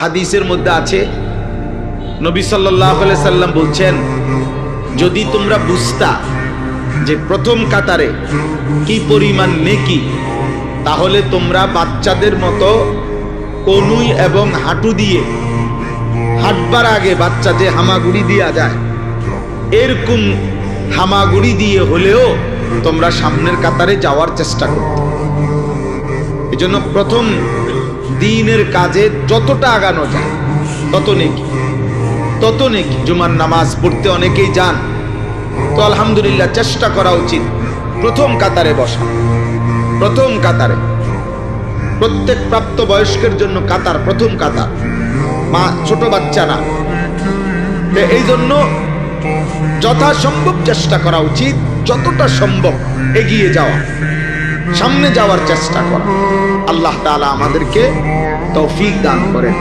হাদিসের মধ্যে আছে, নবী সাল্লাল্লাহু আলাইহি সাল্লাম বলছেন, যদি তোমরা বুঝতা যে প্রথম কাতারে কি পরিমাণ নেকি, তাহলে তোমরা বাচ্চাদের মতো কনুই এবং হাঁটু দিয়ে হাঁটবার আগে বাচ্চা যে হামাগুড়ি দেওয়া যায়, এরকম হামাগুড়ি দিয়ে হলেও তোমরা সামনের কাতারে যাওয়ার চেষ্টা করতে। এজন্য প্রথম দিনের কাজে যতটা আগানো যায় তত নেকি। জুমার নামাজ পড়তে অনেকেই যান, তো আলহামদুলিল্লাহ চেষ্টা করা উচিত প্রথম কাতারে বসা। প্রথম কাতারে প্রত্যেক প্রাপ্ত বয়স্কের জন্য কাতার, প্রথম কাতার, মা ছোট বাচ্চা না। এই জন্য যথাসম্ভব চেষ্টা করা উচিত, যতটা সম্ভব এগিয়ে যাওয়া, সামনে যাওয়ার চেষ্টা করা। আল্লাহ তাআলা আমাদেরকে তৌফিক দান করেন।